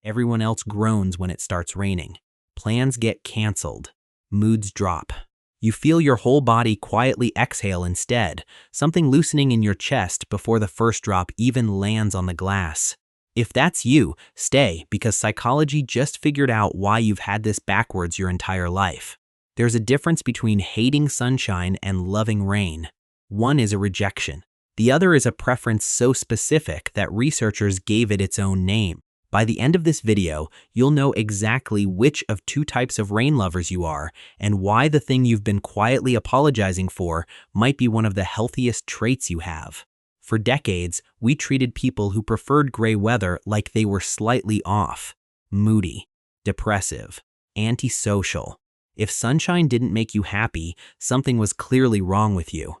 Everyone else groans when it starts raining. Plans get canceled. Moods drop. You feel your whole body quietly exhale instead, something loosening in your chest before the first drop even lands on the glass. If that's you, stay, because psychology just figured out why you've had this backwards your entire life. There's a difference between hating sunshine and loving rain. One is a rejection. The other is a preference so specific that researchers gave it its own name. By the end of this video, you'll know exactly which of two types of rain lovers you are and why the thing you've been quietly apologizing for might be one of the healthiest traits you have. For decades, we treated people who preferred gray weather like they were slightly off, moody, depressive, antisocial. If sunshine didn't make you happy, something was clearly wrong with you.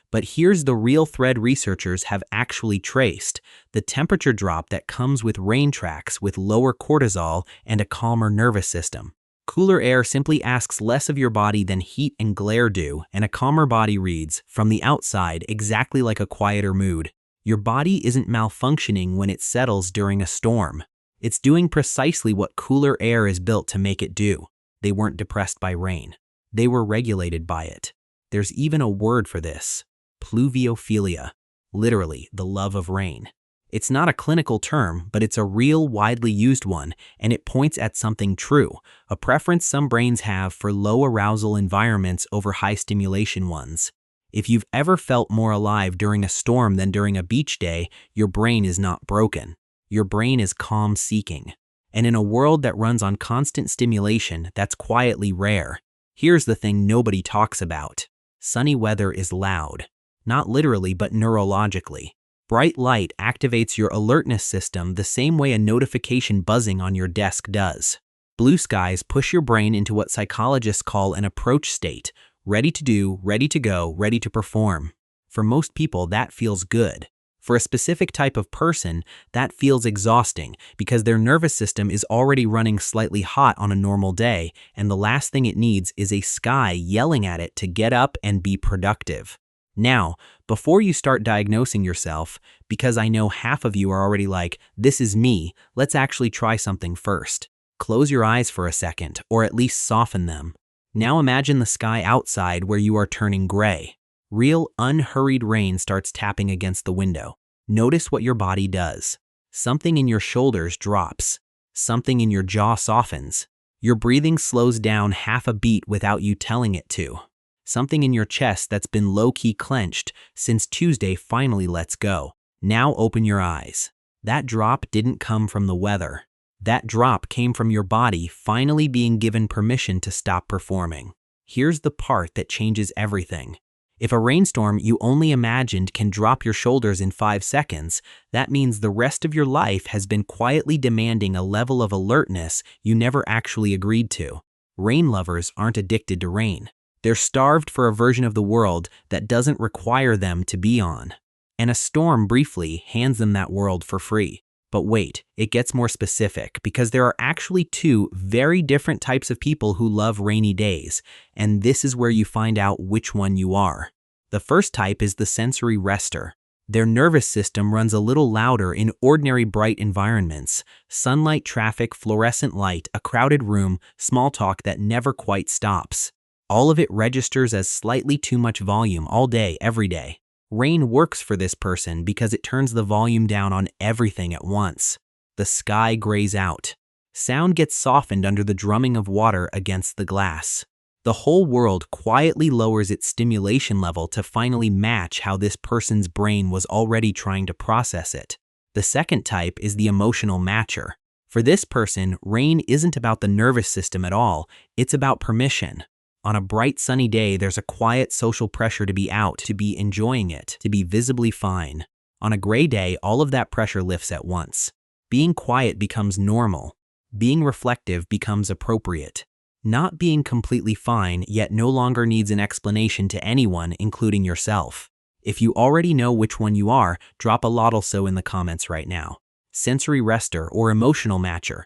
But here's the real thread researchers have actually traced: the temperature drop that comes with rain tracks with lower cortisol and a calmer nervous system. Cooler air simply asks less of your body than heat and glare do, and a calmer body reads, from the outside, exactly like a quieter mood. Your body isn't malfunctioning when it settles during a storm. It's doing precisely what cooler air is built to make it do. They weren't depressed by rain. They were regulated by it. There's even a word for this: pluviophilia, literally the love of rain. It's not a clinical term, but it's a real, widely used one, and it points at something true, a preference some brains have for low-arousal environments over high-stimulation ones. If you've ever felt more alive during a storm than during a beach day, your brain is not broken. Your brain is calm-seeking. And in a world that runs on constant stimulation, that's quietly rare. Here's the thing nobody talks about. Sunny weather is loud. Not literally, but neurologically. Bright light activates your alertness system the same way a notification buzzing on your desk does. Blue skies push your brain into what psychologists call an approach state: ready to do, ready to go, ready to perform. For most people, that feels good. For a specific type of person, that feels exhausting because their nervous system is already running slightly hot on a normal day, and the last thing it needs is a sky yelling at it to get up and be productive. Now, before you start diagnosing yourself, because I know half of you are already like, this is me, let's actually try something first. Close your eyes for a second, or at least soften them. Now imagine the sky outside where you are turning gray. Real, unhurried rain starts tapping against the window. Notice what your body does. Something in your shoulders drops. Something in your jaw softens. Your breathing slows down half a beat without you telling it to. Something in your chest that's been low-key clenched since Tuesday finally lets go. Now open your eyes. That drop didn't come from the weather. That drop came from your body finally being given permission to stop performing. Here's the part that changes everything. If a rainstorm you only imagined can drop your shoulders in 5 seconds, that means the rest of your life has been quietly demanding a level of alertness you never actually agreed to. Rain lovers aren't addicted to rain. They're starved for a version of the world that doesn't require them to be on. And a storm briefly hands them that world for free. But wait, it gets more specific because there are actually two very different types of people who love rainy days, and this is where you find out which one you are. The first type is the sensory rester. Their nervous system runs a little louder in ordinary bright environments: sunlight, traffic, fluorescent light, a crowded room, small talk that never quite stops. All of it registers as slightly too much volume all day, every day. Rain works for this person because it turns the volume down on everything at once. The sky grays out. Sound gets softened under the drumming of water against the glass. The whole world quietly lowers its stimulation level to finally match how this person's brain was already trying to process it. The second type is the emotional matcher. For this person, rain isn't about the nervous system at all, it's about permission. On a bright sunny day, there's a quiet social pressure to be out, to be enjoying it, to be visibly fine. On a gray day, all of that pressure lifts at once. Being quiet becomes normal. Being reflective becomes appropriate. Not being completely fine yet no longer needs an explanation to anyone, including yourself. If you already know which one you are, drop a lot also in the comments right now. Sensory rester or emotional matcher.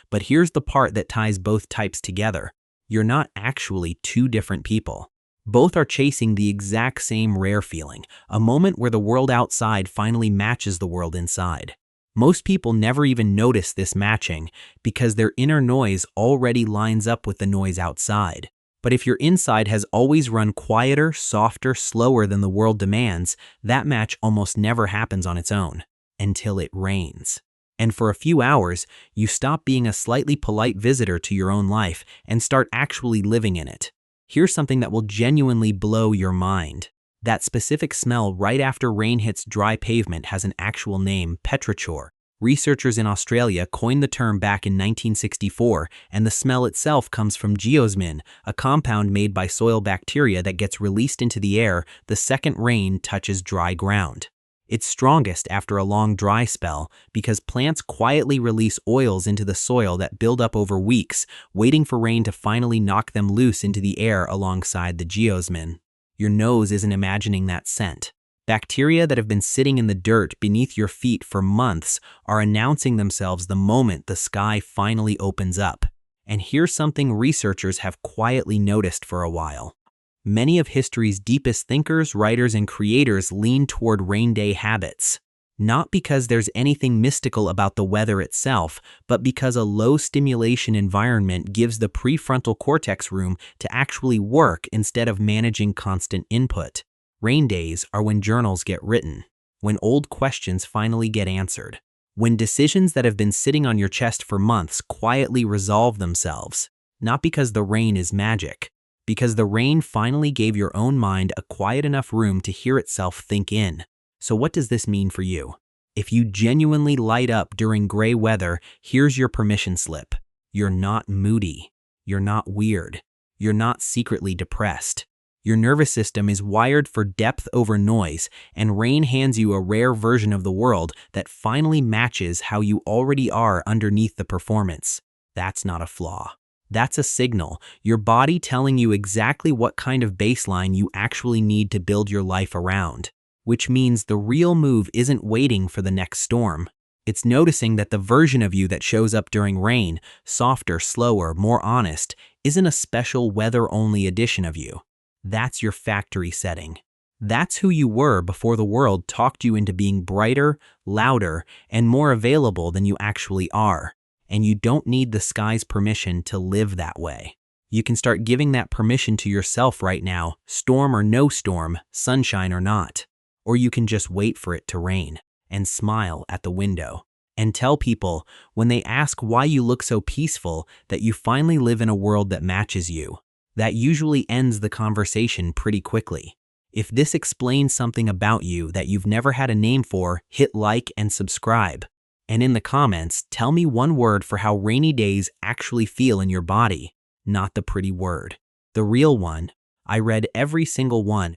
But here's the part that ties both types together. You're not actually two different people. Both are chasing the exact same rare feeling, a moment where the world outside finally matches the world inside. Most people never even notice this matching because their inner noise already lines up with the noise outside. But if your inside has always run quieter, softer, slower than the world demands, that match almost never happens on its own until it rains. And for a few hours, you stop being a slightly polite visitor to your own life and start actually living in it. Here's something that will genuinely blow your mind. That specific smell right after rain hits dry pavement has an actual name, petrichor. Researchers in Australia coined the term back in 1964, and the smell itself comes from geosmin, a compound made by soil bacteria that gets released into the air the second rain touches dry ground. It's strongest after a long dry spell because plants quietly release oils into the soil that build up over weeks, waiting for rain to finally knock them loose into the air alongside the geosmin. Your nose isn't imagining that scent. Bacteria that have been sitting in the dirt beneath your feet for months are announcing themselves the moment the sky finally opens up. And here's something researchers have quietly noticed for a while. Many of history's deepest thinkers, writers, and creators lean toward rain day habits. Not because there's anything mystical about the weather itself, but because a low-stimulation environment gives the prefrontal cortex room to actually work instead of managing constant input. Rain days are when journals get written, when old questions finally get answered, when decisions that have been sitting on your chest for months quietly resolve themselves. Not because the rain is magic, because the rain finally gave your own mind a quiet enough room to hear itself think in. So what does this mean for you? If you genuinely light up during gray weather, here's your permission slip. You're not moody. You're not weird. You're not secretly depressed. Your nervous system is wired for depth over noise, and rain hands you a rare version of the world that finally matches how you already are underneath the performance. That's not a flaw. That's a signal, your body telling you exactly what kind of baseline you actually need to build your life around. Which means the real move isn't waiting for the next storm. It's noticing that the version of you that shows up during rain, softer, slower, more honest, isn't a special weather-only edition of you. That's your factory setting. That's who you were before the world talked you into being brighter, louder, and more available than you actually are. And you don't need the sky's permission to live that way. You can start giving that permission to yourself right now, storm or no storm, sunshine or not. Or you can just wait for it to rain and smile at the window and tell people when they ask why you look so peaceful that you finally live in a world that matches you. That usually ends the conversation pretty quickly. If this explains something about you that you've never had a name for, hit like and subscribe. And in the comments, tell me one word for how rainy days actually feel in your body, not the pretty word. The real one. I read every single one.